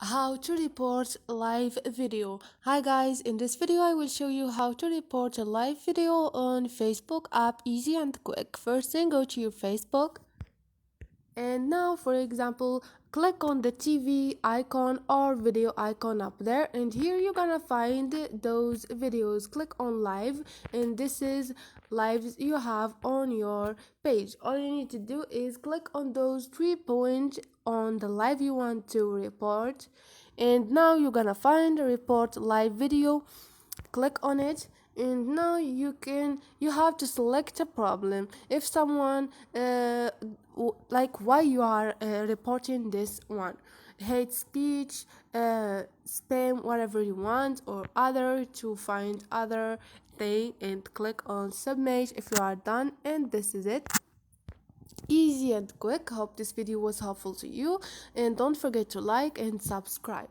How to report live video. Hi guys, in this video I will show you how to report a live video on Facebook app, easy and quick. First thing, go to your Facebook, and now for example click on the TV icon or video icon up there, and here you're gonna find those videos. Click on live, and this is lives you have on your page. All you need to do is click on those 3 points on the live you want to report, and now you're gonna find a report live video. Click on it, and now you have to select a problem. If someone like why you are reporting this one, hate speech, spam, whatever you want, or other, to find other thing, and click on submit if you are done. And this is it, easy and quick. Hope this video was helpful to you, and don't forget to like and subscribe.